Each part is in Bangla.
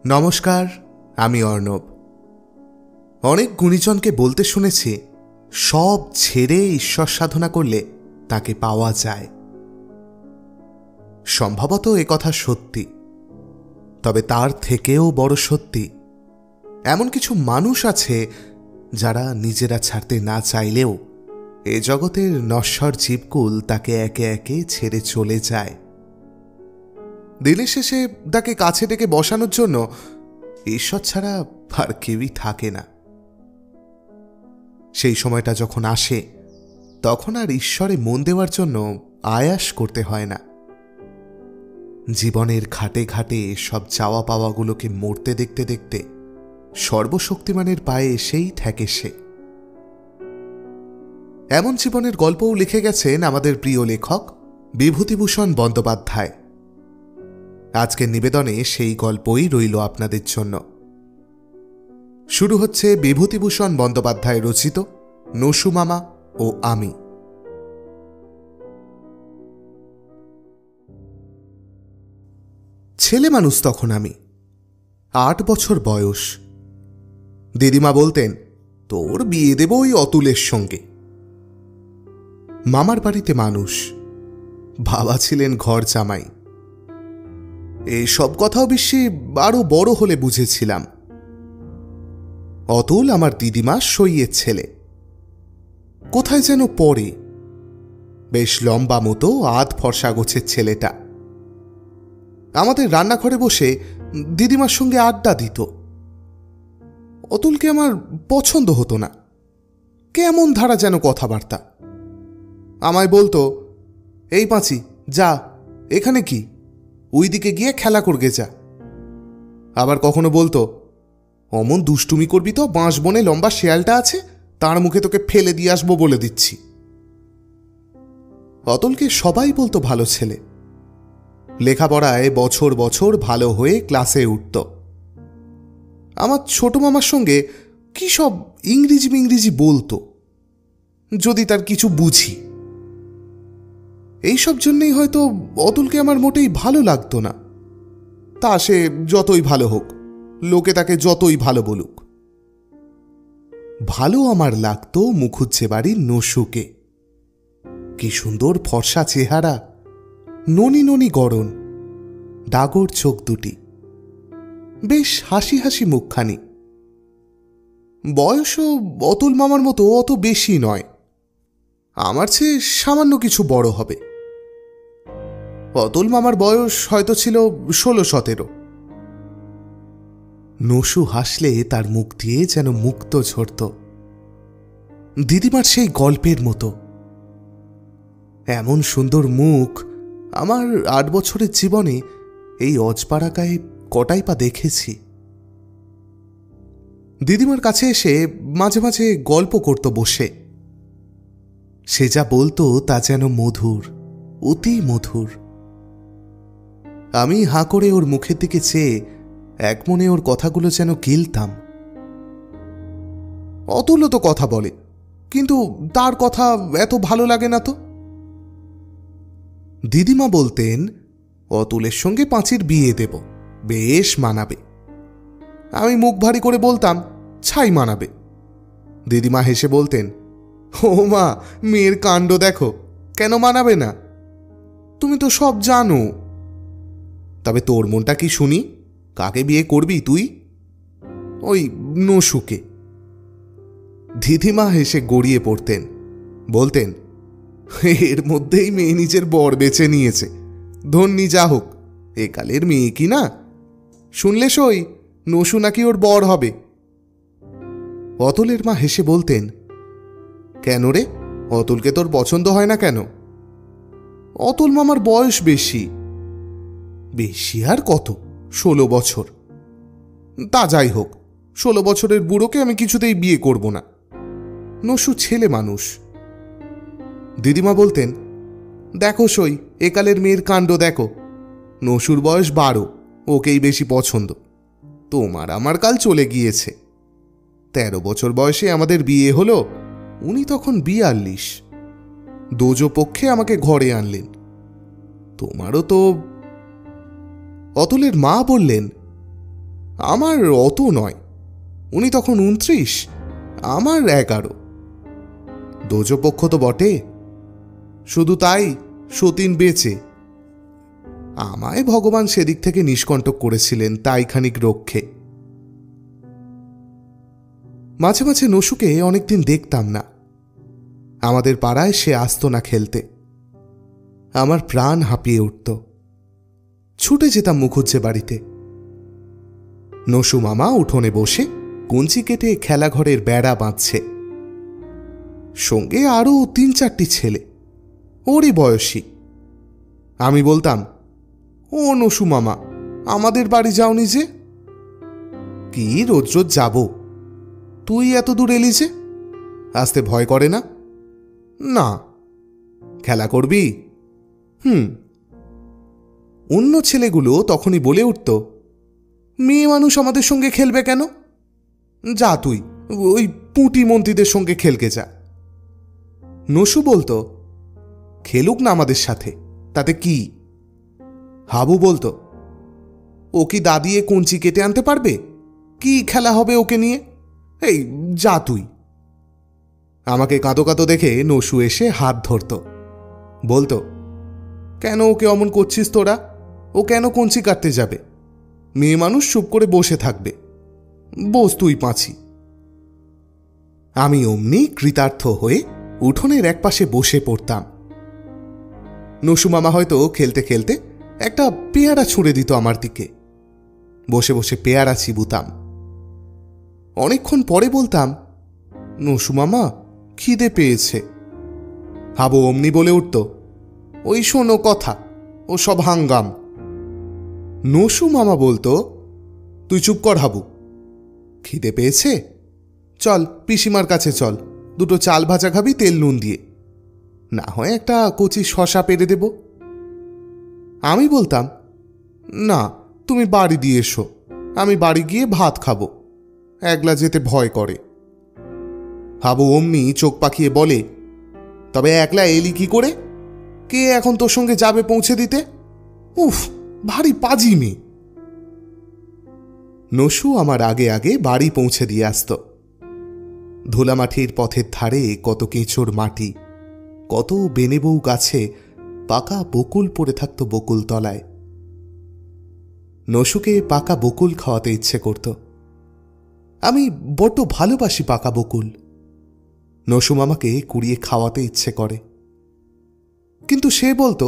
নমস্কার, আমি অর্ণব। অনেক গুণীজনকে বলতে শুনেছি সব ছেড়ে ঈশ্বর সাধনা করলে তাকে পাওয়া যায়। সম্ভবত একথা সত্যি, তবে তার থেকেও বড় সত্যি এমন কিছু মানুষ আছে যারা নিজেরা ছাড়তে না চাইলেও এ জগতের নশ্বর জীবকুল তাকে একে একে ছেড়ে চলে যায়। দিনের শেষে তাকে কাছে ডেকে বসানোর জন্য ঈশ্বর ছাড়া আর কেউই থাকে না। সেই সময়টা যখন আসে তখন আর ঈশ্বরে মন দেওয়ার জন্য আয়াস করতে হয় না। জীবনের ঘাটে ঘাটে সব চাওয়া পাওয়াগুলোকে মরতে দেখতে দেখতে সর্বশক্তিমানের পায়ে এসেই ঠেকে সে। এমন জীবনের গল্পও লিখে গেছেন আমাদের প্রিয় লেখক বিভূতিভূষণ বন্দ্যোপাধ্যায়। আজকের নিবেদনে সেই গল্পই রইল আপনাদের জন্য। শুরু হচ্ছে বিভূতিভূষণ বন্দ্যোপাধ্যায় রচিত নসু মামা ও আমি। ছেলে মানুষ তখন আমি, 8 বছর বয়স। দিদিমা বলতেন, তোর বিয়ে দেব ওই অতুলের সঙ্গে। মামার বাড়িতে মানুষ, বাবা ছিলেন ঘর জামাই। এসব কথা অবশ্যই আরো বড় হলে বুঝেছিলাম। অতুল আমার দিদিমা সইয়ের ছেলে, কোথায় যেন পড়ে, বেশ লম্বা মতো আধ ফর্সা গোছের ছেলেটা। আমাদের রান্নাঘরে বসে দিদিমার সঙ্গে আড্ডা দিত। অতুলকে আমার পছন্দ হতো না, কেমন ধারা যেন কথাবার্তা। আমায় বলতো, এই পাঁচি যা, এখানে কি, ওই দিকে গিয়ে খেলা করগে যা। আবার কখনো বলতো, অমন দুষ্টুমি করবি তো বাঁশ বনে লম্বা শেয়ালটা আছে, তার মুখে তোকে ফেলে দিয়ে আসবো বলে দিচ্ছি। অতুলকে সবাই বলতো ভালো ছেলে। লেখাপড়ায় বছর বছর ভালো হয়ে ক্লাসে উঠত। আমার ছোট মামার সঙ্গে কি সব ইংরেজি বলতো, যদি তার কিছু বুঝি। এইসব জন্যই হয়তো অতুলকে আমার মোটেই ভালো লাগতো না। তা সে যতই ভালো হোক, লোকে তাকে যতই ভালো বলুক। ভালো আমার লাগতো মুখুজ্জে বাড়ির নসুকে। কি সুন্দর ফর্সা চেহারা, ননি ননি গড়ন, ডাগর চোখ দুটি, বেশ হাসি হাসি মুখখানি। বয়সও অতুল মামার মতো অত বেশি নয়, আমার চেয়ে সামান্য কিছু বড় হবে। অতুল মামার বয়স হয়তো ছিল 16-17। নসু হাসলে তার মুখ দিয়ে যেন মুক্ত ঝরত, দিদিমার সেই গল্পের মতো। এমন সুন্দর মুখ আমার 8 বছরের জীবনে এই অজপাড়া গায়ে কটাই পা দেখেছি। দিদিমার কাছে এসে মাঝে মাঝে গল্প করত বসে। সে যা বলতো তা যেন মধুর, অতি মধুর। আমি হাঁ করে ওর মুখের দিকে চেয়ে এক মনে ওর কথাগুলো যেন গিলতাম। অতুলও তো কথা বলে, কিন্তু তার কথা এত ভালো লাগে না তো। দিদিমা বলতেন, অতুলের সঙ্গে পাঁচির বিয়ে দেব, বেশ মানাবে। আমি মুখ ভারী করে বলতাম, ছাই মানাবে। দিদিমা হেসে বলতেন, ও মা, মেয়ের কাণ্ড দেখো, কেন মানাবে না, তুমি তো সব জানো। তবে তোর মনটা কি শুনি, কাকে বিয়ে করবি তুই? ওই নসুকে। দিদিমা হেসে গড়িয়ে পড়তেন, বলতেন, এর মধ্যেই মেয়ে নিজের বর বেছে নিয়েছে, ধন্যি যা হোক, একালের মেয়ে কি না। শুনলে সই, নসু নাকি ওর বর হবে। অতুলের মা হেসে বলতেন, কেন রে, অতুলকে তোর পছন্দ হয় না কেন? অতুল মামার বয়স বেশি। বেশি আর কত, 16 বছর। তা যাই হোক, 16 বছরের বুড়োকে আমি কিছুতেই বিয়ে করব না। নসু ছেলে মানুষ। দিদিমা বলতেন, দেখো সই, একালের মেয়ের কাণ্ড দেখো, নসুর বয়স 12, ওকেই বেশি পছন্দ। তোমার আমার কাল চলে গিয়েছে। 13 বছর বয়সে আমাদের বিয়ে হলো, উনি তখন 42। দোজো পক্ষে আমাকে ঘরে আনলেন। তোমারও তো। অতুলের মা বললেন, আমার অত নয়, উনি তখন 29, আমার 11। দোজপক্ষ তো বটে, শুধু তাই সতীন বেঁচে। আমায় ভগবান সেদিক থেকে নিষ্কণ্টক করেছিলেন তাই খানিক রক্ষে। মাঝে মাঝে নসুকে অনেকদিন দেখতাম না। আমাদের পাড়ায় সে আসত না খেলতে। আমার প্রাণ হাঁপিয়ে উঠত। ছুটে যেতাম মুখুজ্জে বাড়িতে। নসু মামা উঠোনে বসে কঞ্চি কেটে খেলাঘরের বেড়া বাঁধছে। সঙ্গে আরও 3-4টি ছেলে, ওরই বয়সী। আমি বলতাম, ও নসু মামা, আমাদের বাড়ি যাওনি যে? কি রোজ রোজ যাব, তুই এত দূর এলি যে? আসতে ভয় করে না? না। খেলা করবি? অন্য ছেলেগুলো তখনই বলে উঠত, মেয়ে মানুষ আমাদের সঙ্গে খেলবে কেন? যা তুই ওই পুঁটি মন্ত্রীদের সঙ্গে খেলকে যা। নসু বলতো, খেলুক না আমাদের সাথে, তাতে কি? হাবু বলতো, ও কি দাদিয়ে কঞ্চি কেটে আনতে পারবে? কি খেলা হবে ওকে নিয়ে? এই যা তুই। আমাকে কাঁদো কাঁদো দেখে নসু এসে হাত ধরত, বলতো, কেন ওকে অমন করছিস তোরা? ও কেন কঞ্চি কাটতে যাবে? মেয়ে মানুষ চুপ করে বসে থাকবে। বস তুই পাঁচি। আমি অমনি কৃতার্থ হয়ে উঠোনের একপাশে বসে পড়তাম। নসু মামা হয়তো খেলতে খেলতে একটা পেয়ারা ছুঁড়ে দিত আমার দিকে। বসে বসে পেয়ারা চিবুতাম। অনেকক্ষণ পরে বলতাম, নসু মামা, খিদে পেয়েছে। হাবু অমনি বলে উঠত, ওই শোনো কথা, ও সব হাঙ্গাম। নসু মামা বলতো, তুই চুপ কর হাবু, খিদে পেয়েছে? চল পিসিমার কাছে চল, দুটো চাল ভাজা খাবি তেল নুন দিয়ে, না হয় একটা কচি শশা পেরে দেব। আমি বলতাম, না, তুমি বাড়ি দিয়ে এসো, আমি বাড়ি গিয়ে ভাত খাবো, একলা যেতে ভয় করে। হাবু অমনি চোখ পাকিয়ে বলে, তবে একলা এলি কি করে? কে এখন তোর সঙ্গে যাবে পৌঁছে দিতে? উফ, ভারী পাজি মেয়ে। নসু আমার আগে আগে বাড়ি পৌঁছে দিয়ে আসত। ধুলামাটির পথের ধারে কত কেঁচোর মাটি, কত বেনেবউ গাছে পাকা বকুল পড়ে থাকত বকুল তলায়। নসুকে পাকা বকুল খাওয়াতে ইচ্ছে করত। আমি বড্ড ভালোবাসি পাকা বকুল। নসু মামাকে কুড়িয়ে খাওয়াতে ইচ্ছে করে, কিন্তু সে বলতো,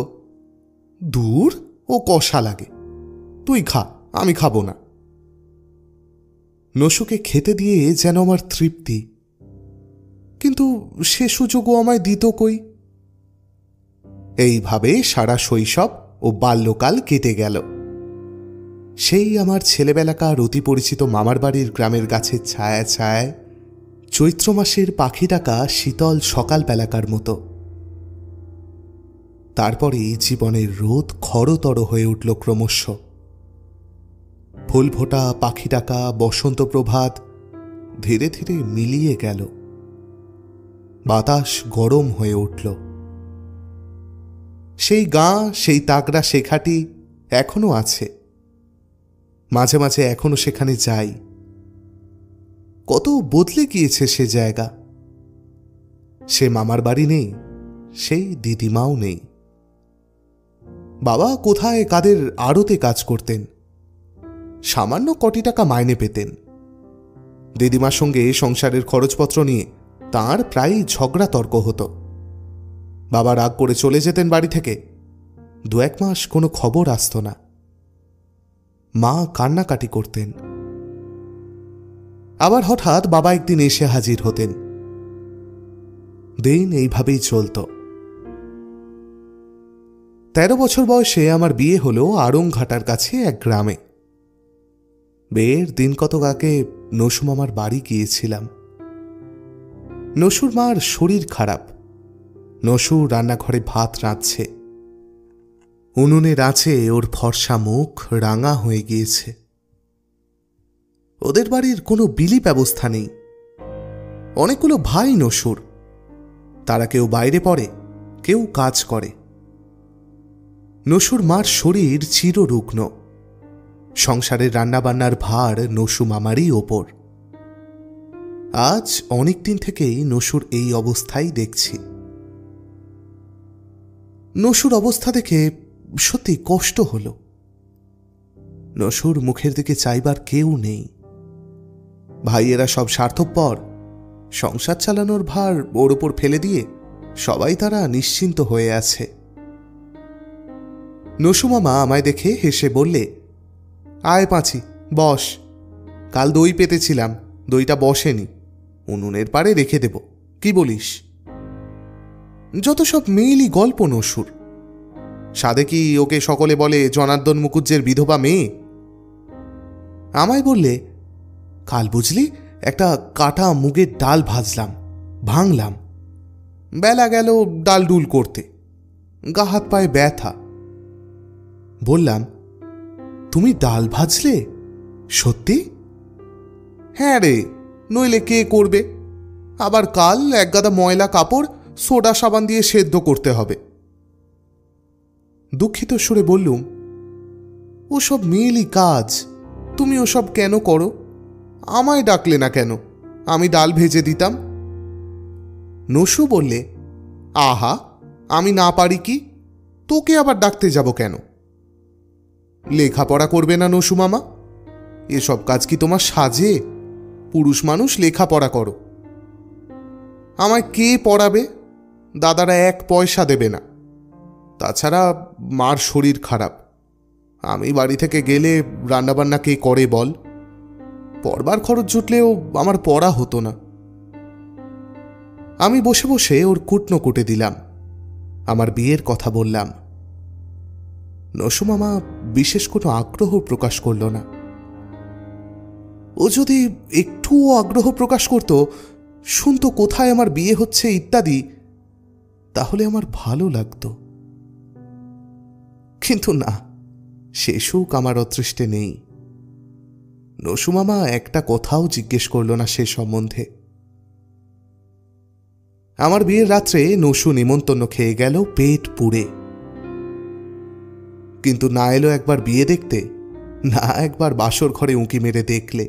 দূর, ও কষা লাগে, তুই খা, আমি খাবো না। নসুকে খেতে দিয়ে যেন আমার তৃপ্তি, কিন্তু সে সুযোগও আমায় দিত কই। এইভাবে সারা শৈশব ও বাল্যকাল কেটে গেল। সেই আমার ছেলেবেলাকার অতি পরিচিত মামার বাড়ির গ্রামের গাছের ছায়া ছায়ায় চৈত্র মাসের পাখি ডাকা শীতল সকালবেলাকার মতো। তারপরে জীবনের রোদ খরতর হয়ে উঠল ক্রমশ। ফুল ফোটা, পাখি ডাকা, বসন্ত প্রভাত ধীরে ধীরে মিলিয়ে গেল। বাতাস গরম হয়ে উঠল। সেই গাঁ, সেই তাগড়া শেখাটি এখনো আছে। মাঝে মাঝে এখনো সেখানে যাই। কত বদলে গিয়েছে সে জায়গা। সে মামার বাড়ি নেই, সেই দিদিমাও নেই। বাবা কোথায় কাদের আড়তে কাজ করতেন, সামান্য কটি টাকা মাইনে পেতেন। দিদিমার সঙ্গে সংসারের খরচপত্র নিয়ে তাঁর প্রায়ই ঝগড়া তর্ক হতো। বাবা রাগ করে চলে যেতেন বাড়ি থেকে, 2-1 মাস কোনো খবর আসত না। মা কান্নাকাটি করতেন। আবার হঠাৎ বাবা একদিন এসে হাজির হতেন। দিন এইভাবেই চলত। 13 বছর বয়সে আমার বিয়ে হলো আড়ংঘাটার কাছে এক গ্রামে। বিয়ের দিন কতক আগে নসু মামার বাড়ি গিয়েছিলাম। নসুর মার শরীর খারাপ। নসু রান্নাঘরে ভাত রাঁধছে। উনুনের আঁচে ওর ফর্সা মুখ রাঙা হয়ে গিয়েছে। ওদের বাড়ির কোনো বিলি ব্যবস্থা নেই। অনেকগুলো ভাই নসুর, তারা কেউ বাইরে পড়ে, কেউ কাজ করে। নসুর মার শরীর চিররুগ্ন, সংসারের রান্নাবান্নার ভার নসু মামারই ওপর। আজ অনেক দিন থেকেই নসুর এই অবস্থাই দেখছি। নসুর অবস্থা দেখে সত্যি কষ্ট হল। নসুর মুখের দিকে চাইবার কেউ নেই। ভাইয়েরা সব স্বার্থপর, সংসার চালানোর ভার ওর ওপর ফেলে দিয়ে সবাই তারা নিশ্চিন্ত হয়ে আছে। নসু মামা আমায় দেখে হেসে বললে, আয় পাঁচি, বস। কাল দই পেতেছিলাম, দইটা বসেনি, উনুনের পাড়ে রেখে দেব, কি বলিস? যত সব মেয়েলি গল্প নসুর। সাধে কি ওকে সকলে বলে জনার্দন মুখুজ্জের বিধবা মেয়ে? আমায় বললে, কাল বুঝলি একটা কাটা মুগের ডাল ভাজলাম, ভাঙলাম, বেলা গেল ডাল ডুল করতে, গা হাত পায়ে ব্যথা। বললাম, তুমি ডাল ভাজলে? সত্যি? হ্যাঁ রে, নইলে কে করবে? আবার কাল এক গাদা ময়লা কাপড় সোডা সাবান দিয়ে সেদ্ধ করতে হবে। দুঃখিত সুরে বললুম, ওসব মেয়েলি কাজ, তুমি ওসব কেন করো? আমায় ডাকলে না কেন? আমি ডাল ভেজে দিতাম। নসু বললে, আহা, আমি না পারি কি? তোকে আবার ডাকতে যাব কেন? লেখাপড়া করবে না নসু মামা? এসব কাজ কি তোমার সাজে? পুরুষ মানুষ লেখাপড়া করো। আমায় কে পড়াবে? দাদারা এক পয়সা দেবে না। তাছাড়া মার শরীর খারাপ, আমি বাড়ি থেকে গেলে রান্নাবান্না কে করে বল? পড়বার খরচ জুটলেও আমার পড়া হতো না। আমি বসে বসে ওর কুটনো কুটে দিলাম, আমার বিয়ের কথা বললাম। নসু মামা বিশেষ কোনো আগ্রহ প্রকাশ করল না। ও যদি একটুও আগ্রহ প্রকাশ করত, শুনতো কোথায় আমার বিয়ে হচ্ছে ইত্যাদি, তাহলে আমার ভালো লাগতো। কিন্তু না, সে সুখ আমার অদৃষ্টে নেই। নসু মামা একটা কথাও জিজ্ঞেস করল না সে সম্বন্ধে। আমার বিয়ের রাত্রে নসু নিমন্ত্রণ খেয়ে গেল পেট পুড়ে। কিন্তু না এলো একবার বিয়ে দেখতে, না একবার বাসর ঘরে উঁকি মেরে দেখলে।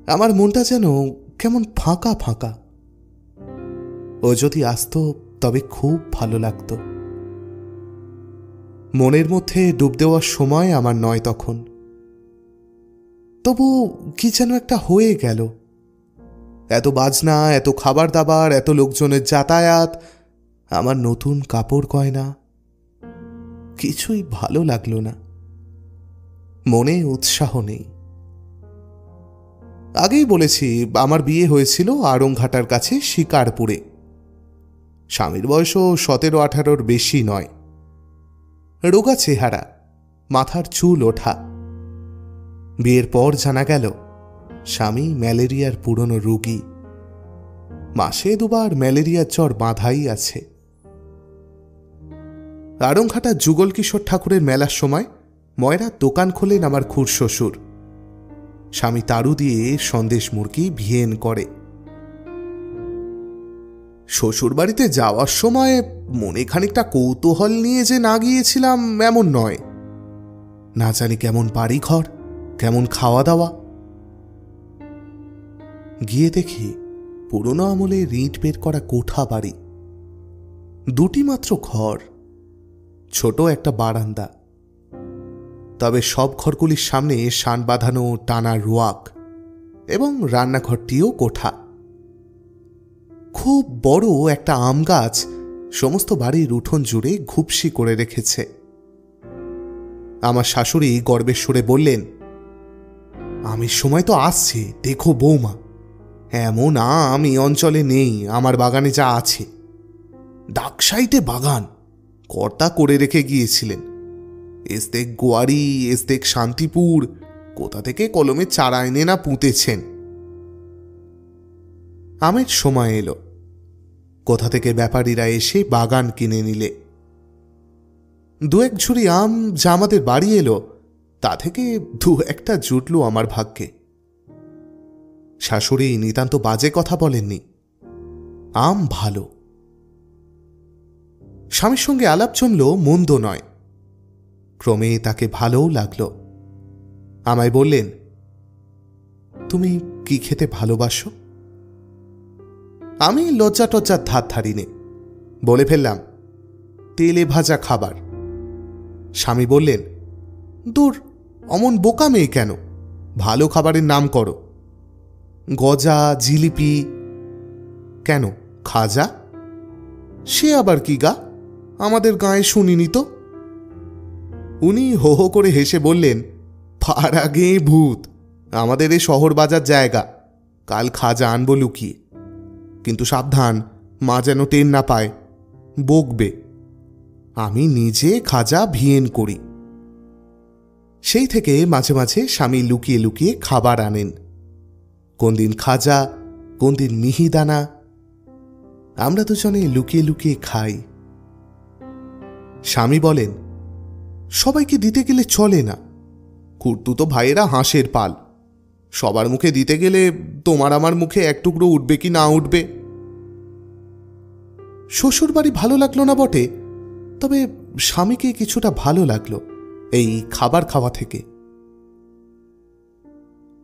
আমার মনটা যেন কেমন ফাঁকা ফাঁকা। ও যদি আসতো তবে খুব ভালো লাগতো। মনের মধ্যে ডুব দেওয়ার সময় আমার নয় তখন। তবু কি যেন একটা হয়ে গেল। এত বাজনা, এত খাবার দাবার, এত লোকজনের যাতায়াত, আমার নতুন কাপড় গয়না, কিছুই ভালো লাগলো না। মনে উৎসাহ নেই। আগেই বলেছি, আমার বিয়ে হয়েছিল আড়ংঘাটার কাছে শিকারপুরে। স্বামীর বয়সও 17-18 বেশি নয়। রোগা চেহারা, মাথার চুল ওঠা। বিয়ের পর জানা গেল স্বামী ম্যালেরিয়ার পুরনো রোগী। মাসে 2 বার ম্যালেরিয়ার জ্বর বাঁধাই আছে। আড়ংঘাটা যুগল কিশোর ঠাকুরের মেলার সময় ময়রা দোকান খোলেন আমার খুড়শ্বশুর। স্বামী তারু দিয়ে সন্দেশ মুরগি ভিয়েন করে। শ্বশুর বাড়িতে যাওয়ার সময় মনে খানিকটা কৌতূহল নিয়ে যে না গিয়েছিলাম এমন নয়। না জানি কেমন বাড়িঘর, কেমন খাওয়া দাওয়া। গিয়ে দেখি পুরনো আমলে রিট বের করা কোঠা বাড়ি, 2টি মাত্র ঘর, ছোট একটা বারান্দা। তবে সব ঘরগুলির সামনে শান বাঁধানো টানা রোয়াক এবং রান্নাঘরটিও কোঠা। খুব বড় একটা আম গাছ সমস্ত বাড়ির উঠোন জুড়ে ঘুপসি করে রেখেছে। আমার শাশুড়ি গর্বের সুরে বললেন, আমের সময় তো আসছে, দেখো বৌমা, এমন আম এই অঞ্চলে নেই আমার বাগানে যা আছে। ডাকসাইটে বাগান কর্তা করে রেখে গিয়েছিলেন। এসদেক গোয়ারি, এসদেক শান্তিপুর, কোথা থেকে কলমে চারা এনে না পুঁতেছেন। আমের সময় এলো, কোথা থেকে ব্যাপারীরা এসে বাগান কিনে নিলে। 2-1 ঝুড়ি আম যা আমাদের বাড়ি এলো, তা থেকে 2-1টা জুটল আমার ভাগ্যে। শাশুড়ি নিতান্ত বাজে কথা বলেননি, আম ভালো। স্বামীর সঙ্গে আলাপ জমল মন্দ নয়। ক্রমে তাকে ভালোও লাগলো। আমায় বললেন, তুমি কি খেতে ভালোবাসো? আমি লজ্জা টজ্জার ধার ধারিনি, বলে ফেললাম, তেলে ভাজা খাবার। স্বামী বললেন, দূর, অমন বোকা মেয়ে কেন, ভালো খাবারের নাম করো। গজা, জিলিপি। কেন, খাজা? সে আবার কি গা, আমাদের গায়ে শুনিনি তো। উনি হো হো করে হেসে বললেন, পাড়া গেয়ে ভূত, আমাদের এ শহর বাজার জায়গা, কাল খাজা আনবো লুকিয়ে, কিন্তু সাবধান, মা যেন টের না পায়, বকবে। আমি নিজে খাজা ভিয়েন করি। সেই থেকে মাঝে মাঝে স্বামী লুকিয়ে লুকিয়ে খাবার আনেন, কোন দিন খাজা, কোন দিন মিহিদানা। আমরা দুজনে লুকিয়ে লুকিয়ে খাই। স্বামী বলেন, সবাইকে দিতে গেলে চলে না, খুড়তুতো ভাইয়েরা হাঁসের পাল, সবার মুখে দিতে গেলে তোমার আমার মুখে এক টুকরো উঠবে কি না উঠবে। শ্বশুর বাড়ি ভালো লাগলো না বটে, তবে স্বামীকে কিছুটা ভালো লাগলো এই খাবার খাওয়া থেকে।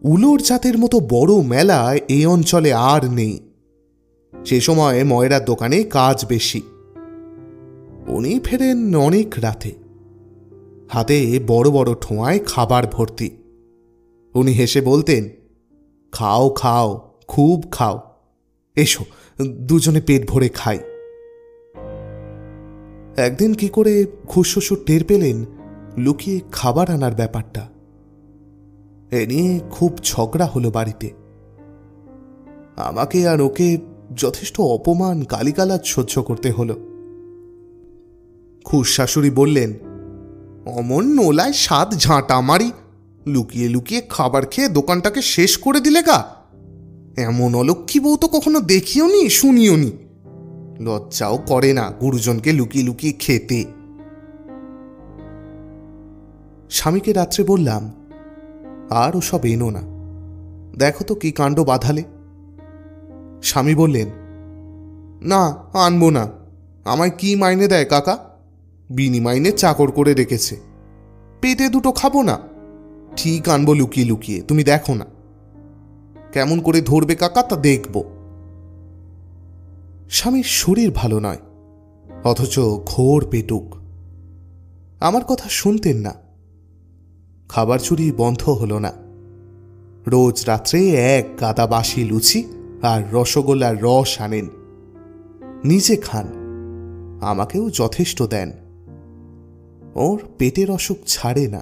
উলোর জাতের মতো বড় মেলা এই অঞ্চলে আর নেই। সে সময় ময়রার দোকানে কাজ বেশি। উনি ফেরেন অনেক রাতে, হাতে বড় বড় ঠোঁয়ায় খাবার ভর্তি। উনি হেসে বলতেন, খাও খাও, খুব খাও, এসো দুজনে পেট ভরে খাই। একদিন কি করে খুড়শ্বশুর টের পেলেন লুকিয়ে খাবার আনার ব্যাপারটা, এ নিয়ে খুব ঝগড়া হলো বাড়িতে। আমাকে আর ওকে যথেষ্ট অপমান, গালিগালাজ সহ্য করতে হলো। খুড়শাশুড়ি বললেন, অমন নোলায় সাত ঝাঁটা মারি, লুকিয়ে লুকিয়ে খাবার খেয়ে দোকানটাকে শেষ করে দিলে গা। এমন অলক্ষী বউ তো কখনো দেখিও নি, শুনিও নি। লজ্জাও করে না গুরুজনকে লুকিয়ে লুকিয়ে খেতে। স্বামীকে রাত্রে বললাম, আর ওসব এনো না, দেখো তো কি কাণ্ড বাঁধালে। স্বামী বললেন, না আনবো না, আমায় কি মাইনে দেয় কাকা, বিনিমাইনে চাকর করে রেখেছে, পেটে দুটো খাবো না, ঠিক আনবো লুকিয়ে লুকিয়ে, তুমি দেখো না। কেমন করে ধরবে কাকা তা দেখব। স্বামীর শরীর ভালো নয়, অথচ ঘোর পেটুক, আমার কথা শুনতেন না। খাবার চুরি বন্ধ হলো না। রোজ রাত্রে এক গাদা বাসি লুচি আর রসগোল্লার রস আনেন, নিজে খান, আমাকেও যথেষ্ট দেন। ওর পেটের অসুখ ছাড়ে না।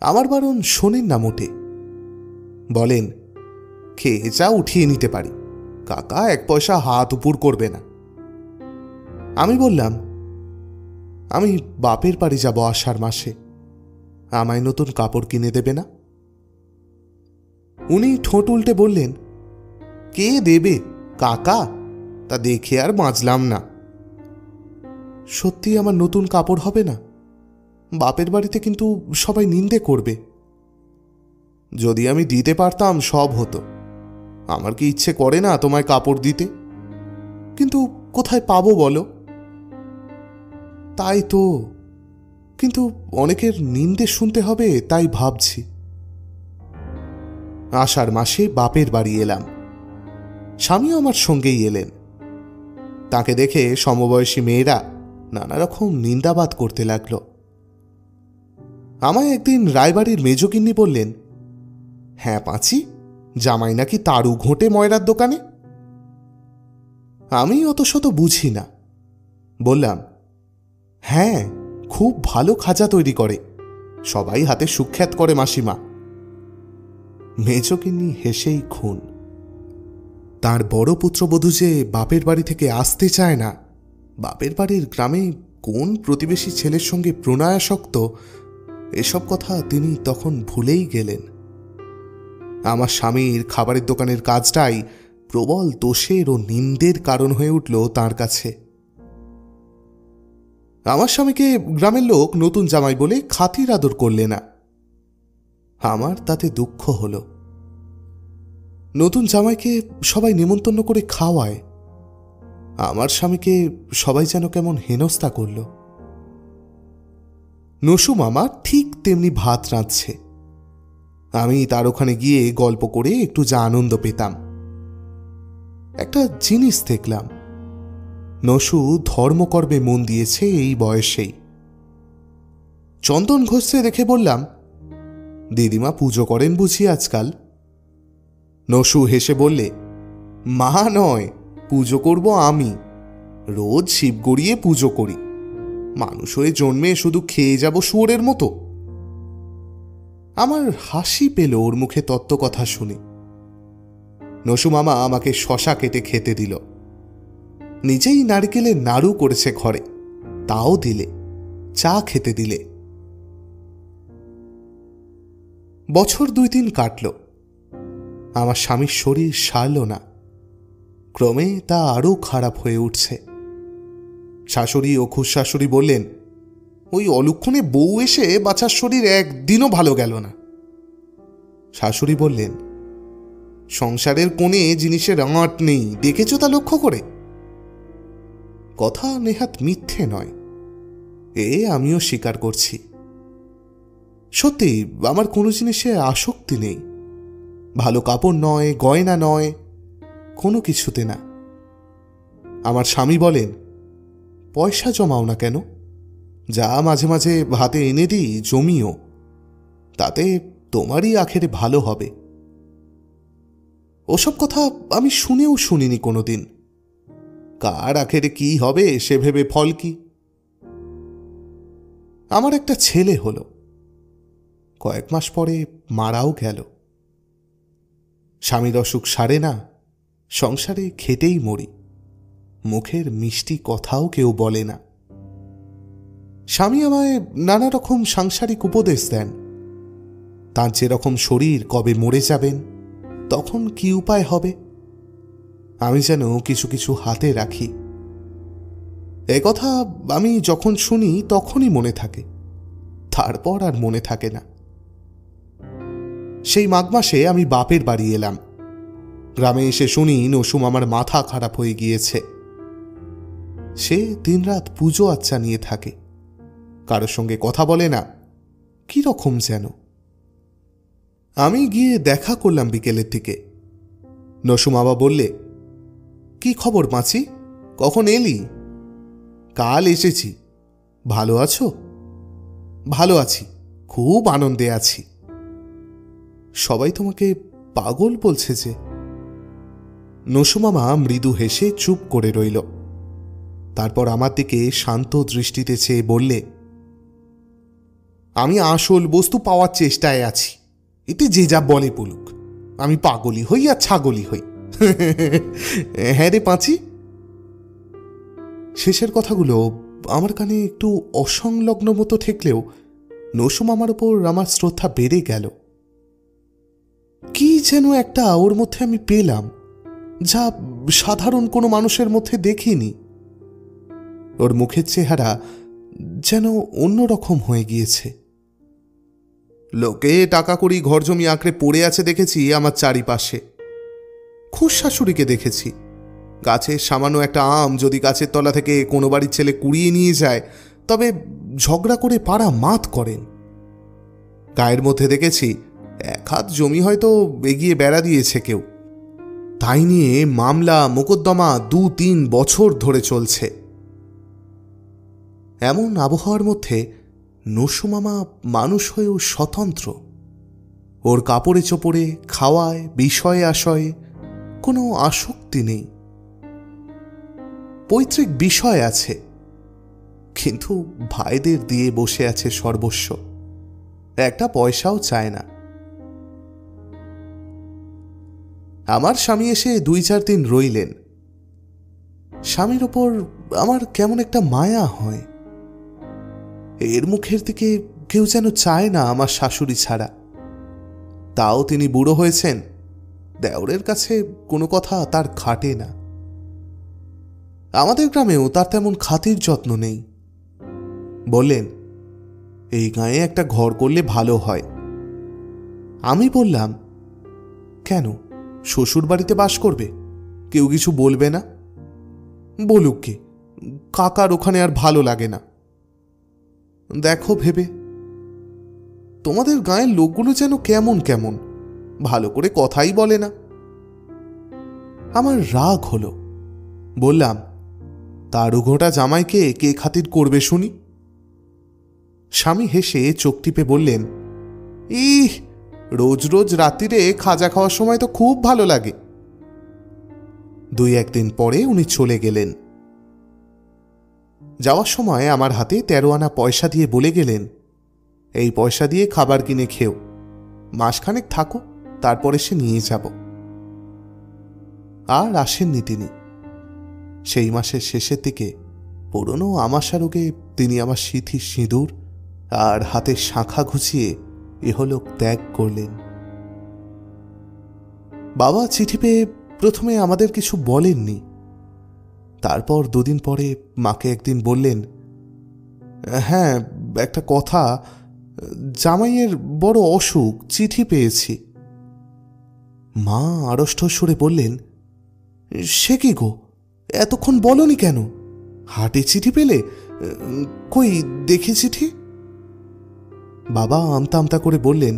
আমার বারণ শোনেন না মোটে, বলেন, খেয়ে যা উঠিয়ে নিতে পারি, কাকা এক পয়সা হাত উপর করবে না। আমি বললাম, আমি বাপের বাড়ি যাব আষাঢ় মাসে, আমায় নতুন কাপড় কিনে দেবে না? উনি ঠোঁট উল্টে বললেন, কে দেবে কাকা, তা দেখে আর বাঁচলাম না। সত্যি আমার নতুন কাপড় হবে না? বাপের বাড়িতে কিন্তু সবাই নিন্দে করবে। যদি আমি দিতে পারতাম সব হতো, আমার কি ইচ্ছে করে না তোমায় কাপড় দিতে, কিন্তু কোথায় পাবো বলো? তাই তো, কিন্তু অনেকের নিন্দে শুনতে হবে, তাই ভাবছি। আষাঢ় মাসে বাপের বাড়ি এলাম, স্বামীও আমার সঙ্গেই এলেন। তাকে দেখে সমবয়সী মেয়েরা নানা রকম নিন্দাবাদ করতে লাগল। আমায় একদিন রায়বাড়ির মেজগিন্নি বললেন, হ্যাঁ পাঁচি, জামাই নাকি তারু ঘোটে ময়রার দোকানে। আমি অত শত বুঝি না, বললাম, হ্যাঁ খুব ভালো খাজা তৈরি করে, সবাই হাতে সুখ্যাত করে মাসিমা। মেজগিন্নি হেসেই খুন। তার বড় পুত্রবধূ যে বাপের বাড়ি থেকে আসতে চায় না, বাপের বাড়ির গ্রামে কোন প্রতিবেশী ছেলের সঙ্গে প্রণয়াসক্ত, এসব কথা তিনি তখন ভুলেই গেলেন। আমার স্বামীর খাবারের দোকানের কাজটাই প্রবল দোষের ও নিন্দের কারণ হয়ে উঠল তার কাছে। আমার স্বামীকে গ্রামের লোক নতুন জামাই বলে খাতির আদর করলে না। আমার তাতে দুঃখ হল। নতুন জামাইকে সবাই নেমন্তন্ন করে খাওয়ায়, আমার স্বামীকে সবাই যেন কেমন হেনস্থা করল। নসু মামা ঠিক তেমনি ভাত রাঁধছে, আমি তার ওখানে গিয়ে গল্প করে একটু যা আনন্দ পেতাম। একটা জিনিস দেখলাম, নসু ধর্মকর্মে মন দিয়েছে এই বয়সেই। চন্দন ঘষতে দেখে বললাম, দিদিমা পুজো করেন বুঝি আজকাল? নসু হেসে বললে, মা নয়, পুজো করব আমি। রোজ শিব গড়িয়ে পুজো করি। মানুষ হয়ে জন্মে শুধু খেয়ে যাব শুয়োরের মতো। আমার হাসি পেল ওর মুখে তত্ত্ব কথা শুনে। নসু মামা আমাকে শশা কেটে খেতে দিল। নিজেই নারকেলের নাড়ু করেছে ঘরে, তাও দিলে। চা খেতে দিলে। বছর 2-3 কাটল। আমার স্বামীর শরীর সারল না। ক্রমে তা আরও খারাপ হয়ে উঠছে। শাশুড়ি ও খুড়শাশুড়ি বললেন, ওই অলক্ষণে বউ এসে বাচ্চার শরীর একদিনও ভালো গেল না। শাশুড়ি বললেন, সংসারের কোণে জিনিসের আঁট নেই, দেখেছ তা লক্ষ্য করে? কথা নেহাত মিথ্যে নয়, আমিও স্বীকার করছি। সত্যি আমার কোনো জিনিসে আসক্তি নেই। ভালো কাপড় নয়, গয়না নয়, কোনো কিছুতে না। আমার স্বামী বলেন, পয়সা জমাও না কেন? যা মাঝে মাঝে হাতে এনে দিই জমিও, তাতে তোমারই আখেরে ভালো হবে। ওসব কথা আমি শুনেও শুনিনি কোনোদিন। কার আখেরে কি হবে সে ভেবে ফল কি? আমার একটা ছেলে হলো, কয়েক মাস পরে মারাও গেল। স্বামীর অসুখ সারে না, সংসারে খেটেই মরি। মুখের মিষ্টি কথাও কেউ বলে না। স্বামী আমায় নানা রকম সাংসারিক উপদেশ দেন। তাঁর যেরকম শরীর, কবে মরে যাবেন, তখন কি উপায় হবে, আমি যেন কিছু কিছু হাতে রাখি। কথা আমি যখন শুনি তখনই মনে থাকে, তারপর আর মনে থাকে না। সেই মাঘ মাসে আমি বাপের বাড়ি এলাম। গ্রামে এসে শুনি নসুম আমার মাথা খারাপ হয়ে গিয়েছে। সে দিনরাত পুজো আচ্চা নিয়ে থাকে, কারোর সঙ্গে কথা বলে না, কি রকম যেন। আমি গিয়ে দেখা করলাম বিকেলের দিকে। নসুম বাবা বললে, কি খবর মাছি, কখন এলি? কাল এসেছি। ভালো আছো? ভালো আছি, খুব আনন্দে আছি। সবাই তোমাকে পাগল বলছে যে। নসু মামা মৃদু হেসে চুপ করে রইল। তারপর আমার দিকে শান্ত দৃষ্টিতে চেয়ে বললে, আমি আসল বস্তু পাওয়ার চেষ্টায় আছি। এতে যে যা বলে বলুক, আমি পাগলি হই আর ছাগলি হই। হ্যাঁ রে পাঁচি। শেষের কথাগুলো আমার কানে একটু অসংলগ্ন মতো ঠেকলেও নসু মামার ওপর আমার শ্রদ্ধা বেড়ে গেল। কি যেন একটা ওর মধ্যে আমি পেলাম, যা সাধারণ কোনো মানুষের মধ্যে দেখিনি। ওর মুখের চেহারা যেন অন্যরকম হয়ে গিয়েছে। লোকে টাকা কড়ি ঘর জমি আঁকড়ে পড়ে আছে দেখেছি আমার চারিপাশে। খুড়শাশুড়িকে দেখেছি, গাছের সামান্য একটা আম যদি গাছের তলা থেকে কোনো বাড়ির ছেলে কুড়িয়ে নিয়ে যায়, তবে ঝগড়া করে পাড়া মাত করেন। গায়ের মধ্যে দেখেছি 1 হাত জমি হয়তো এগিয়ে বেড়া দিয়েছে কেউ, তাই নিয়ে মামলা মোকদ্দমা 2-3 বছর ধরে চলছে। এমন আবহাওয়ার মধ্যে নসু মামা মানুষ হয়েও স্বতন্ত্র। ওর কাপড়ে চোপড়ে, খাওয়ায়, বিষয়ে আশয়ে কোনো আসক্তি নেই। পৈতৃক বিষয় আছে, কিন্তু ভাইদের দিয়ে বসে আছে সর্বস্ব, একটা পয়সাও চায় না। আমার স্বামী এসে 2-4 দিন রইলেন। স্বামীর ওপর আমার কেমন একটা মায়া হয়। এর মুখের দিকে কেউ যেন চায় না আমার শাশুড়ি ছাড়া। তাও তিনি বুড়ো হয়েছেন, দেওরের কাছে কোনো কথা তার খাটে না। আমাদের গ্রামেও তার তেমন খাতির যত্ন নেই। বললেন, এই গাঁয়ে একটা ঘর করলে ভালো হয়। আমি বললাম, কেন, শ্বশুর বাড়িতে বাস করবে, কেউ কিছু বলবে না? বলুক কে, কাকার ওখানে আর ভালো লাগে না। দেখো ভেবে। তোমাদের গায়ের লোকগুলো যেন কেমন কেমন, ভালো করে কথাই বলে না। আমার রাগ হলো। বললাম, তার উঘোটা জামাইকে কে খাতির করবে শুনি? স্বামী হেসে চোখ টিপে বললেন, ইহ, রোজ রোজ রাত্রিরে খাজা খাওয়ার সময় তো খুব ভালো লাগে। 2-1 দিন পরে উনি চলে গেলেন। যাওয়ার সময় আমার হাতে 13 আনা পয়সা দিয়ে বলে গেলেন, এই পয়সা দিয়ে খাবার কিনে খেও, মাসখানেক থাকো, তারপরে সে নিয়ে যাব। আর আসেননি তিনি। সেই মাসের শেষের দিকে পুরনো আমাশারোগে তিনি আমার সিঁথির সিঁদুর আর হাতের শাঁখা ঘুচিয়ে ইহলোক ত্যাগ করলেন। বাবা চিঠি পেয়ে প্রথমে আমাদের কিছু বলেননি। তারপর 2 দিন পরে মাকে একদিন বললেন, হ্যাঁ, একটা কথা, জামাইয়ের বড় অসুখ, চিঠি পেয়েছি। মা আড়ষ্ট সুরে বললেন, সে কি গো, এতক্ষণ বলনি কেন? হাটে চিঠি পেলে? কই দেখি চিঠি। বাবা আমতা আমতা করে বললেন,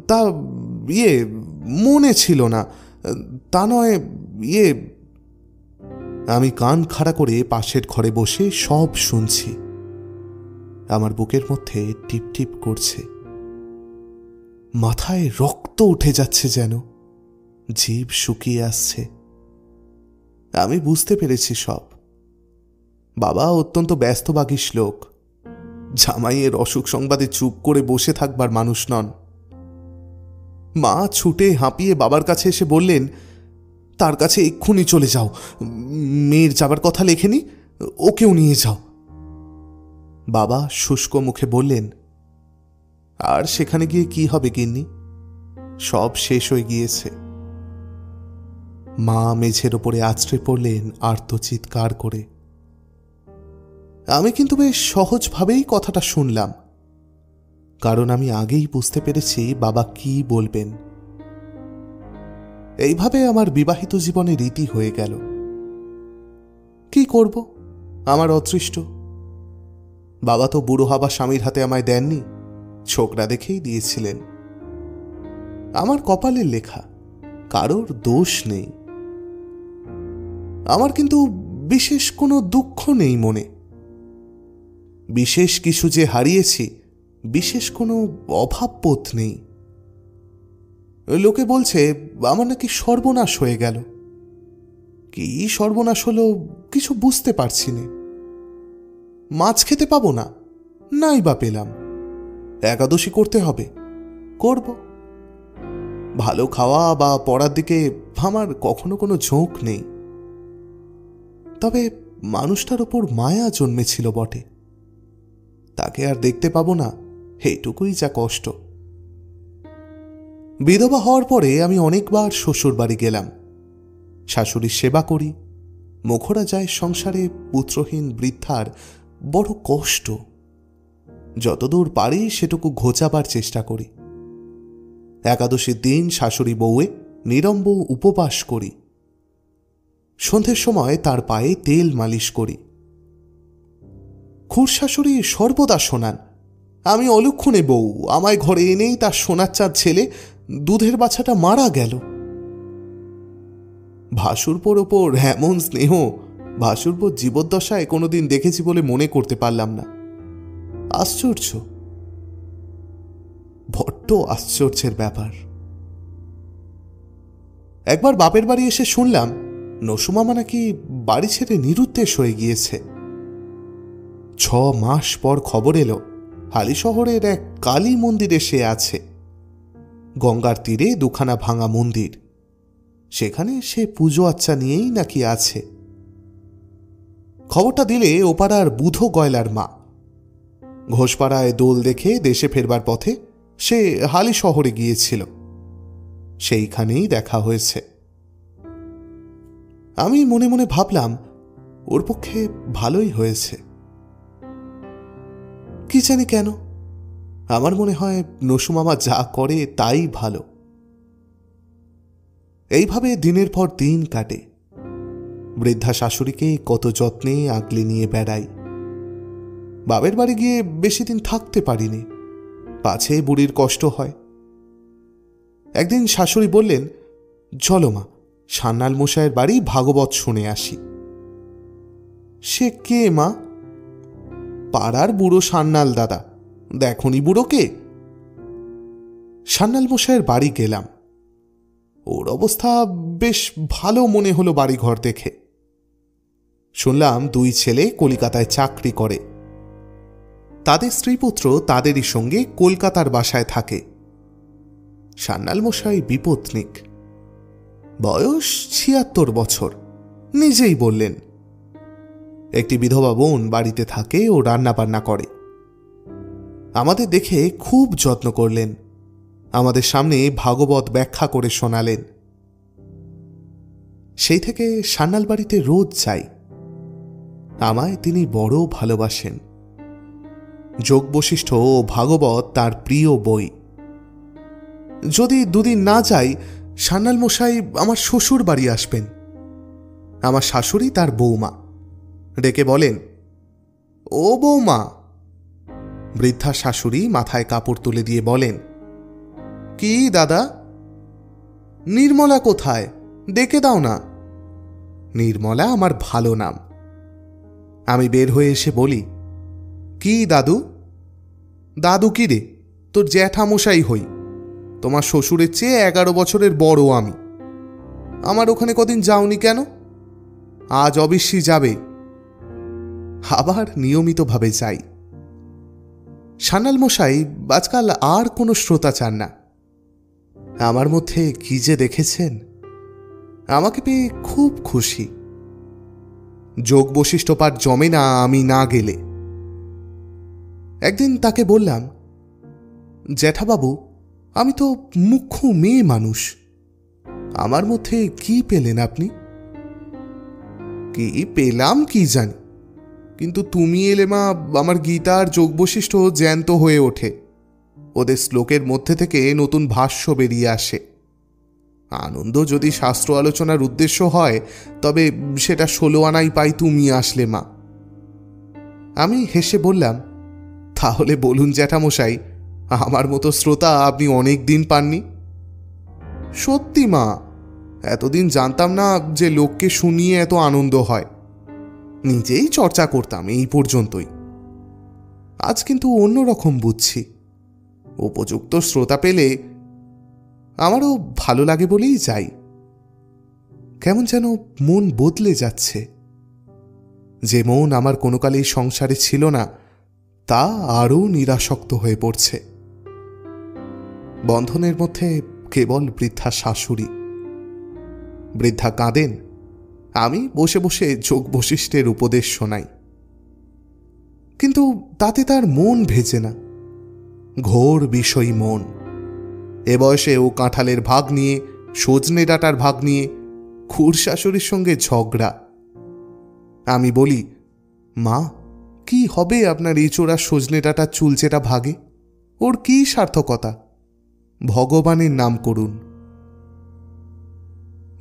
তা মনে ছিল না, তা নয় আমি কান খাড়া করে পাশের ঘরে বসে সব শুনছি। আমার বুকের মধ্যে টিপ টিপ করছে, মাথায় রক্ত উঠে যাচ্ছে, যেন জিভ শুকিয়ে আসছে। আমি বুঝতে পেরেছি সব। বাবা অত্যন্ত ব্যস্তবাগীশ লোক, জামাইয়ের অসুখ সংবাদে চুপ করে বসে থাকবার মানুষ নন। মা ছুটে হাঁপিয়ে বাবার কাছে এসে বললেন, তার কাছে এক্ষুনি চলে যাও, মেয়ের যাবার কথা লেখেনি, ওকেও নিয়ে যাও। বাবা শুষ্ক মুখে বললেন, আর সেখানে গিয়ে কি হবে গিন্নি, সব শেষ হয়ে গিয়েছে। মা মেঝের ওপরে আছড়ে পড়লেন আর্তচিৎকার করে। আমি কিন্তু বেশ সহজভাবেই কথাটা শুনলাম, কারণ আমি আগেই বুঝতে পেরেছি বাবা কি বলবেন। এইভাবে আমার বিবাহিত জীবনে রীতি হয়ে গেল। কি করব, আমার অদৃষ্ট। বাবা তো বুড়ো হবার স্বামীর হাতে আমায় দেননি, ছোকরা দেখেই দিয়েছিলেন। আমার কপালের লেখা, কারোর দোষ নেই। আমার কিন্তু বিশেষ কোনো দুঃখ নেই মনে। বিশেষ কিছু যে হারিয়েছি, বিশেষ কোনো অভাববোধ নেই। লোকে বলছে আমার নাকি সর্বনাশ হয়ে গেল। কি সর্বনাশ হলো কিছু বুঝতে পারছি না। মাছ খেতে পাবো না, নাই বা পেলাম। একাদশী করতে হবে, করব। ভালো খাওয়া বা পড়ার দিকে আমার কখনো কোনো ঝোঁক নেই। তবে মানুষটার ওপর মায়া জন্মেছিল বটে, তাকে আর দেখতে পাবো না, এইটুকুই যা কষ্ট। বিধবা হওয়ার পরে আমি অনেকবার শ্বশুর বাড়ি গেলাম, শাশুড়ির সেবা করি। মোখরা যায় সংসারে পুত্রহীন বৃদ্ধার বড় কষ্ট, যতদূর পারি সেটুকু ঘোচাবার চেষ্টা করি। একাদশীর দিন শাশুড়ি বউয়ে নিরম্ব উপবাস করি। সন্ধ্যের সময় তার পায়ে তেল মালিশ করি। খুড়শাশুড়ি সর্বদা শোনান আমি অলক্ষণে বউ, আমায় ঘরে এনেই তার সোনার চাঁদ ছেলে দুধের বাছাটা মারা গেল। ভাসুরপোর ওপর এমন স্নেহ ভাসুরপোর জীবদ্দশায় কোনোদিন দেখেছি বলে মনে করতে পারলাম না। আশ্চর্য, বড্ড আশ্চর্যের ব্যাপার। একবার বাপের বাড়ি এসে শুনলাম নসুমামা নাকি বাড়ি ছেড়ে নিরুদ্দেশ হয়ে গিয়েছে। 6 মাস পর খবর এলো হালি শহরের এক কালী মন্দিরে সে আছে। গঙ্গার তীরে 2খানা ভাঙা মন্দির, সেখানে সে পুজো আচ্চা নিয়েই নাকি আছে। খবরটা দিলে ওপাড়ার বুধো গয়লার মা। ঘোষপাড়ায় দোল দেখে দেশে ফেরবার পথে সে হালি শহরে গিয়েছিল, সেইখানেই দেখা হয়েছে। আমি মনে মনে ভাবলাম ওর পক্ষে ভালোই হয়েছে। কি জানি কেন আমার মনে হয় নসুমামা যা করে তাই ভালো। এইভাবে দিনের পর দিন কাটে। বৃদ্ধা শাশুড়িকে কত যত্নে আগলে নিয়ে বেড়াই। বাবের বাড়ি গিয়ে বেশি দিন থাকতে পারিনি, পাছে বুড়ির কষ্ট হয়। একদিন শাশুড়ি বললেন, চলো মা, সান্যাল মশাইয়ের বাড়ি ভাগবত শুনে আসি। সে কে মা? পাড়ার বুড়ো সান্যাল দাদা, দেখনি বুড়োকে? সান্যাল মশাইয়ের বাড়ি গেলাম। ওর অবস্থা বেশ ভালো মনে হলো বাড়িঘর দেখে। শুনলাম 2 ছেলে কলিকাতায় চাকরি করে। তাদের স্ত্রীপুত্র তাদেরই সঙ্গে কলকাতার বাসায় থাকে। সান্যাল মশাই বিপত্নিক, বয়স 76 বছর, নিজেই বললেন। একটি বিধবা বোন বাড়িতে থাকে ও রান্নাবান্না করে। আমাদের দেখে খুব যত্ন করলেন, আমাদের সামনে ভাগবত ব্যাখ্যা করে শোনালেন। সেই থেকে সান্যাল বাড়িতে রোজ যাই। আমায় তিনি বড় ভালোবাসেন। যোগ বশিষ্ঠ ও ভাগবত তার প্রিয় বই। যদি 2 দিন না যাই, সান্যাল মশাই আমার শ্বশুর বাড়ি আসবেন। আমার শাশুড়ি তার বৌমা ডেকে বলেন, ও বৌমা। বৃদ্ধা শাশুড়ি মাথায় কাপড় তুলে দিয়ে বলেন, কি দাদা? নির্মলা কোথায়? ডেকে দাও না। নির্মলা আমার ভালো নাম। আমি বের হয়ে এসে বলি, কি দাদু? দাদু কি রে, তোর জ্যাঠামশাই হই। তোমার শ্বশুরের চেয়ে 11 বছরের বড় আমি। আমার ওখানে কদিন যাওনি কেন? আজ অবশ্যই যাবে। আবার নিয়মিতভাবে যাই। সান্যাল মশাই আজকাল আর কোনো শ্রোতা চান না। আমার মধ্যে কি যে দেখেছেন, আমাকে পেয়ে খুব খুশি। যোগ বশিষ্ঠ পাঠ জমে না আমি না গেলে। একদিন তাকে বললাম, জ্যাঠাবাবু, আমি তো মুখ্য মেয়ে মানুষ, আমার মধ্যে কি পেলেন আপনি? কি পেলাম কি জানি, কিন্তু তুমি এলে মা, আমার গীতা আর যোগ বশিষ্ঠ জ্যান্ত হয়ে ওঠে। ওদের শ্লোকের মধ্যে থেকে নতুন ভাষ্য বেরিয়ে আসে। আনন্দ যদি শাস্ত্র আলোচনার উদ্দেশ্য হয়, তবে সেটা 16 আনাই পাই তুমি আসলে মা। আমি হেসে বললাম, তাহলে বলুন জ্যাঠামশাই, আমার মতো শ্রোতা আপনি অনেক দিন পাননি। সত্যি মা, এতদিন জানতাম না যে লোককে শুনিয়ে এত আনন্দ হয়। নিজেই চর্চা করতাম এই পর্যন্তই। আজ কিন্তু অন্যরকম বুঝছি। উপযুক্ত শ্রোতা পেলে আমারও ভালো লাগে বলেই যাই। কেমন যেন মন বদলে যাচ্ছে। যে মন আমার কোনো কালেই সংসারে ছিল না, তা আরও নিরাসক্ত হয়ে পড়ছে। বন্ধনের মধ্যে কেবল বৃদ্ধা শাশুড়ি। বৃদ্ধা কাঁদেন, আমি বসে বসে যোগ বশিষ্ঠের উপদেশ শোনাই। কিন্তু তাতে তার মন ভেজে না। ঘোর বিষয়ী মন। এ বয়সে ও কাঁঠালের ভাগ নিয়ে, সজনে ডাঁটার ভাগ নিয়ে খুড় শাশুড়ির সঙ্গে ঝগড়া। আমি বলি, মা, কি হবে আপনার এঁচোড়া সজনে ডাঁটার চুলচেটা ভাগে? ওর কি সার্থকতা? ভগবানের নাম করুন।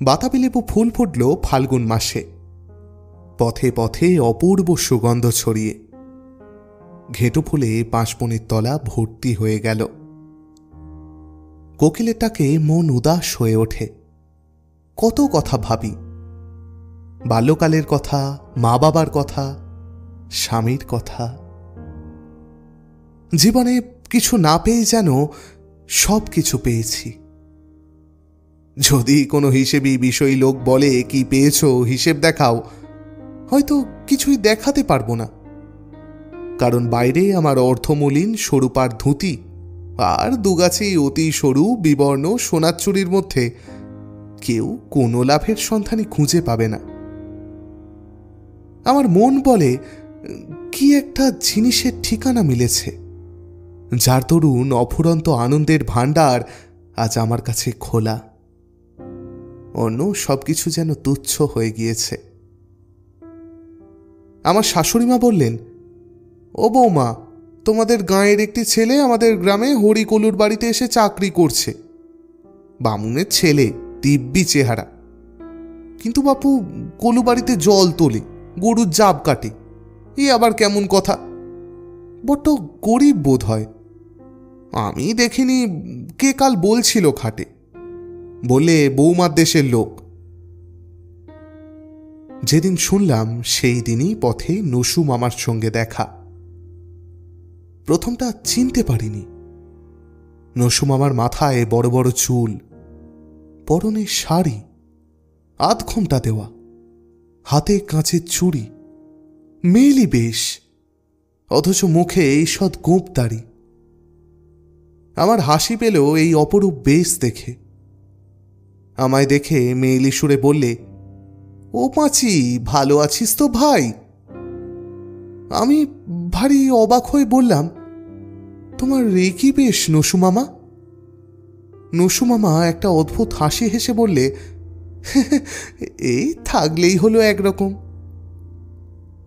বাতাবি লেবু ফুল ফুটল ফাল্গুন মাসে, পথে পথে অপূর্ব সুগন্ধ ছড়িয়ে। ঘেঁটো ফুলে বাঁশবনের তলা ভর্তি হয়ে গেল। কোকিলের ডাকে মন উদাস হয়ে ওঠে। কত কথা ভাবি, বাল্যকালের কথা, মা বাবার কথা, স্বামীর কথা। জীবনে কিছু না পেয়ে যেন সব কিছু পেয়েছি। যদি কোনো হিসেবি বিষয়ী লোক বলে, কি পেয়েছো, হিসেব দেখাও, হয়তো কিছুই দেখাতে পারবো না। কারণ বাইরে আমার অর্ধমলিন সরুপার ধুতি আর দুগাছি অতি সরু বিবর্ণ সোনার চুরির মধ্যে কেউ কোনো লাভের সন্ধানই খুঁজে পাবে না। আমার মন বলে, কি একটা জিনিসের ঠিকানা মিলেছে, যার দরুন অফুরন্ত আনন্দের ভাণ্ডার আজ আমার কাছে খোলা। অন্য সবকিছু যেন তুচ্ছ হয়ে গিয়েছে। আমার শাশুড়িমা বললেন, ও বৌমা, তোমাদের গাঁয়ের একটি ছেলে আমাদের গ্রামে হরিকলুর বাড়িতে এসে চাকরি করছে। বামুনের ছেলে, দিব্যি চেহারা, কিন্তু বাপু কলু বাড়িতে জল তোলে, গরুর জাব কাটে। এ আবার কেমন কথা? বড্ড গরিব বোধ হয়। আমি দেখিনি, কে কাল বলছিল খাটে, বলে বৌমার দেশের লোক। যেদিন শুনলাম সেই দিনই পথে নসু মামার সঙ্গে দেখা। প্রথমটা চিনতে পারিনি। নসু মামার মাথায় বড় বড় চুল, পরনে শাড়ি, আধ ঘোমটা দেওয়া, হাতে কাঁচের চুড়ি, মেয়েলি বেশ, অথচ মুখে ঈষৎ গোঁপ দাড়ি। আমার হাসি পেল এই অপরূপ বেশ দেখে। আমায় দেখে মেয়েলি সুরে বললে, ও পাঁচি, ভালো আছিস তো ভাই? আমি ভারী অবাক হয়ে বললাম, তোমার রে কি বেশ নসু মামা? নসু মামা একটা অদ্ভুত হাসি হেসে বললে, এই থাকলেই হলো একরকম।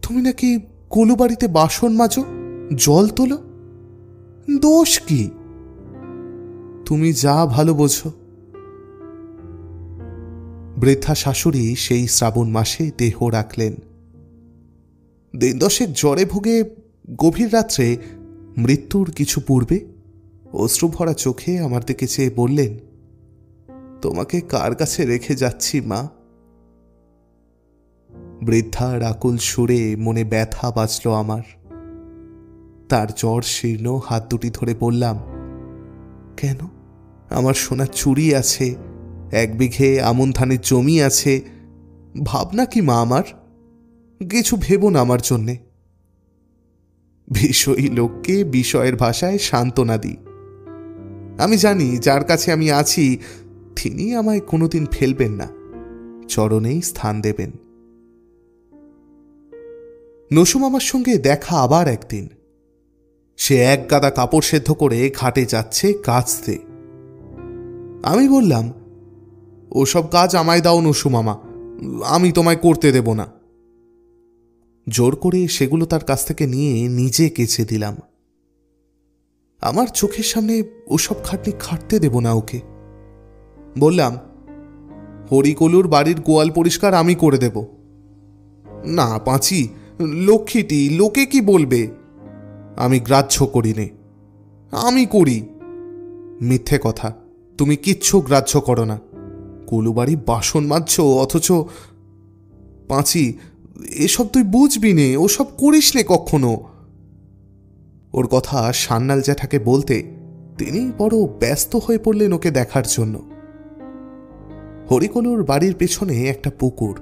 তুমি নাকি কলু বাড়িতে বাসন মাজো, জল তোলো, দোষ কি? তুমি যা ভালো বোঝো। বৃদ্ধা শাশুড়ি সেই শ্রাবণ মাসে দেহ রাখলেন। দিন দশেক জ্বরে ভুগে গভীর রাত্রে মৃত্যুর কিছু পূর্বে অশ্রুভরা চোখে আমার দিকে চেয়ে বললেন, তোমাকে কার কাছে রেখে যাচ্ছি মা? বৃদ্ধার আকুল সুরে মনে ব্যথা বাজল আমার। তার জ্বর শীর্ণ হাত দুটি ধরে বললাম, কেন? আমার সোনার চুড়ি আছে, 1 বিঘে আমন ধানের জমি আছে, ভাবনা কি মা আমার? কিছু ভেবো না আমার জন্যে। বিষয়ী লোককে বিষয়ের ভাষায় সান্ত্বনা দিই। আমি জানি যার কাছে আমি আছি তিনি আমায় কোনোদিন ফেলবেন না, চরণেই স্থান দেবেন। নসু মামার সঙ্গে দেখা আবার একদিন। সে এক গাদা কাপড় সেদ্ধ করে ঘাটে যাচ্ছে কাচতে। আমি বললাম, ওসব কাজ আমায় দাও নসু মামা, আমি তোমায় করতে দেব না। জোর করে সেগুলো তার কাছ থেকে নিয়ে নিজে কেচে দিলাম। আমার চোখের সামনে ওসব খাটনি খাটতে দেব না ওকে। বললাম, হরিকলুর বাড়ির গোয়াল পরিষ্কার আমি করে দেব। না পাঁচি, লক্ষ্মীটি, লোকে কি বলবে? আমি গ্রাহ্য করি নে, আমি করি। মিথ্যে কথা, তুমি কিচ্ছু গ্রাহ্য করো না। কলুবাড়ি বাসন মাজছ, অথচ পাঁচি, এসব তুই বুঝবি নে, ওসব করিস নে কখনো। ওর কথা সান্যাল জ্যাঠাকে বলতে তিনি বড় ব্যস্ত হয়ে পড়লেন ওকে দেখার জন্য। হরিকলুর বাড়ির পেছনে একটা পুকুর,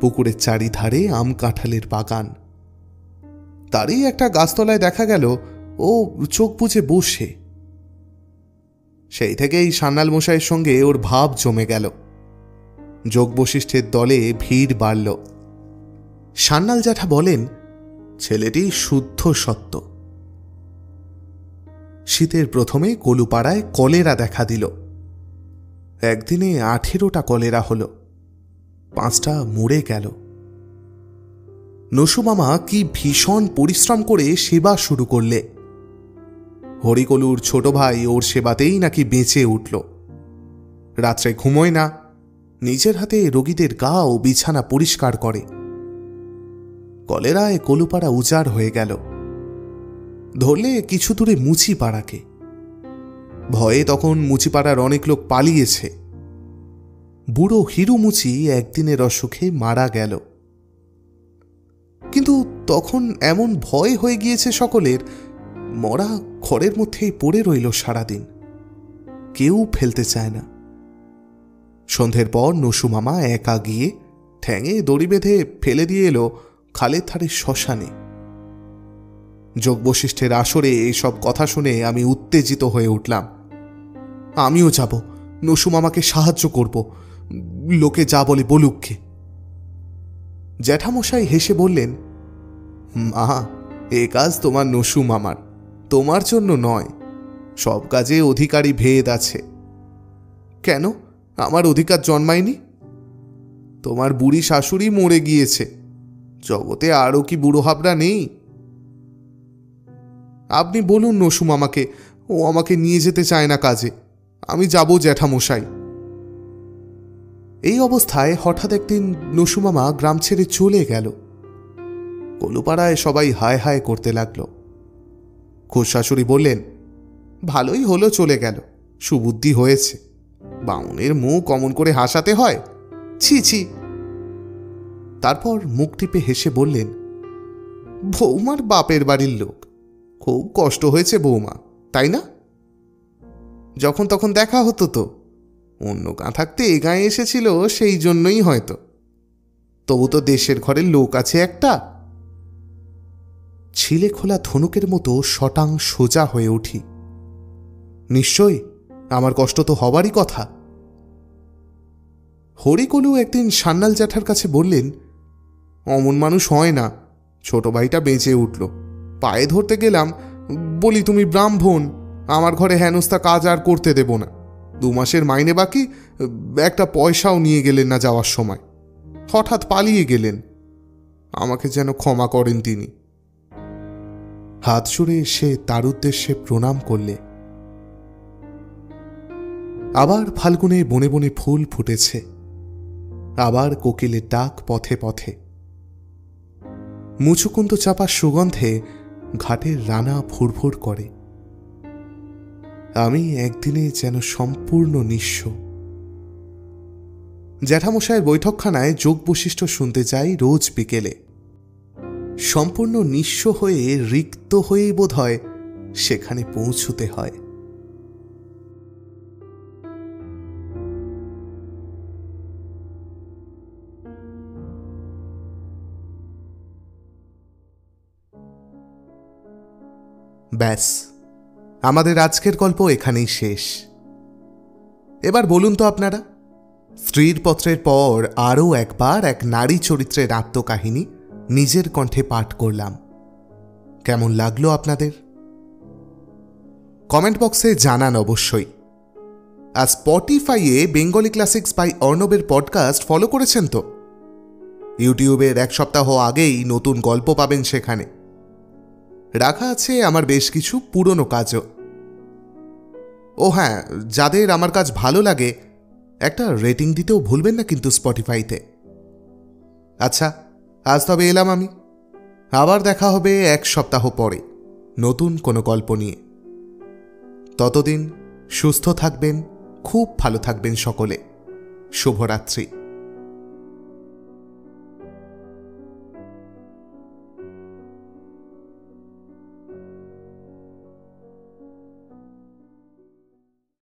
পুকুরের চারিধারে আম কাঁঠালের বাগান। তারই একটা গাছতলায় দেখা গেল ও চোখ বুজে বসে। সেই থেকেই সান্যাল মশাইয়ের সঙ্গে ওর ভাব জমে গেল। যোগ বশিষ্ঠের দলে ভিড় বাড়ল। সান্যাল জ্যাঠা বলেন, ছেলেটি শুদ্ধ সত্য। শীতের প্রথমে কলুপাড়ায় কলেরা দেখা দিল। একদিনে 18টা কলেরা হল, 5টা মরে গেল। নসু মামা কি ভীষণ পরিশ্রম করে সেবা শুরু করলে। হরিকলুর ছোট ভাই ওর সেবাতেই নাকি বেঁচে উঠল। রাত্রে ঘুমোয় না, নিজের হাতে রোগীদের গা ও বিছানা পরিষ্কার করে। কলেরায় কলুপাড়া উজাড় হয়ে গেল। ধরলে কিছু দূরে মুচিপাড়াকে। ভয়ে তখন মুচিপাড়ার অনেক লোক পালিয়েছে। বুড়ো হিরু মুচি একদিনের অসুখে মারা গেল। কিন্তু তখন এমন ভয় হয়ে গিয়েছে সকলের, মরা ঘরের মধ্যেই পড়ে রইল সারাদিন, কেউ ফেলতে চায় না। সন্ধ্যের পর নসু মামা একা গিয়ে ঠ্যাঙে দড়ি বেঁধে ফেলে দিয়ে এলো খালের ধারে শ্মশানে। যোগ বশিষ্ঠের আসরে এইসব কথা শুনে আমি উত্তেজিত হয়ে উঠলাম। আমিও যাব, নসু মামাকে সাহায্য করব, লোকে যা বলে বলুককে। জ্যাঠামশাই হেসে বললেন, মা, এ কাজ তোমার নসু মামার, তোমার জন্য নয়। সব কাজে অধিকারী ভেদ আছে। কেন, আমার অধিকার জন্মায়নি? তোমার বুড়ি শাশুড়ি মরে গিয়েছে, জগতে আরও কি বুড়ো হাবড়া নেই? আপনি বলুন নসু মামাকে, ও আমাকে নিয়ে যেতে চায় না কাজে, আমি যাব জ্যাঠামশাই। এই অবস্থায় হঠাৎ একদিন নসু মামা গ্রাম ছেড়ে চলে গেল। কলুপাড়ায় সবাই হায় হায় করতে লাগল। খোশ শাশুড়ি বললেন, ভালোই হলো চলে গেল, সুবুদ্ধি হয়েছে। বামুনের মুখ অমন করে হাসাতে হয়? ছি ছি। তারপর মুখ টিপে হেসে বললেন, বৌমার বাপের বাড়ির লোক, খুব কষ্ট হয়েছে বৌমা, তাই না? যখন তখন দেখা হতো তো, অন্য গাঁ থাকতে এ গাঁয়ে এসেছিল সেই জন্যই হয়তো। তবু তো দেশের ঘরের লোক আছে একটা। ছিলে খোলা ধনুকের মতো শটাং সোজা হয়ে উঠি। নিশ্চয় আমার কষ্ট তো হবারই কথা। হরিকলু একদিন সান্যাল জ্যাঠার কাছে বললেন, অমন মানুষ হয় না। ছোট ভাইটা বেঁচে উঠল, পায়ে ধরতে গেলাম, বলি তুমি ব্রাহ্মণ, আমার ঘরে হেনস্থা কাজ আর করতে দেব না। 2 মাসের মাইনে বাকি, একটা পয়সাও নিয়ে গেলেন না যাওয়ার সময়, হঠাৎ পালিয়ে গেলেন। আমাকে যেন ক্ষমা করেন তিনি। হাত জুড়ে এসে তার উদ্দেশ্যে প্রণাম করলে। আবার ফাল্গুনে বনে বনে ফুল ফুটেছে, আবার কোকিলের ডাক পথে পথে। মুচুকুন্দ চাপার সুগন্ধে ঘাটের রানা ভুরভুর করে। আমি একদিনে যেন সম্পূর্ণ নিঃস্ব। জ্যাঠামশায়ের বৈঠকখানায় যোগ বৈশিষ্ট্য শুনতে যাই রোজ বিকেলে। সম্পূর্ণ নিঃস্ব হয়ে রিক্ত হয়েই বোধ হয় সেখানে পৌঁছতে হয়। ব্যাস, আমাদের আজকের গল্প এখানেই শেষ। এবার বলুন তো আপনারা, স্ত্রীর পত্রের পর আরও একবার এক নারী চরিত্রের আত্মকাহিনী নিজের কণ্ঠে পাঠ করলাম। কেমন লাগলো আপনাদের? কমেন্ট বক্সে জানান অবশ্যই। আর স্পটিফাইয়ে বেঙ্গলি ক্লাসিক্স বাই অর্ণবের পডকাস্ট ফলো করেছেন তো? ইউটিউবের 1 সপ্তাহ আগেই নতুন গল্প পাবেন সেখানে। রাখা আছে আমার বেশ কিছু পুরনো কাজও। ও হ্যাঁ, যাদের আমার কাজ ভালো লাগে একটা রেটিং দিতেও ভুলবেন না কিন্তু স্পটিফাইতে। আচ্ছা, আজ তবে এলাম আমি। আবার দেখা হবে 1 সপ্তাহ পরে নতুন কোনো গল্প নিয়ে। ততদিন সুস্থ থাকবেন, খুব ভালো থাকবেন সকলে। শুভরাত্রি।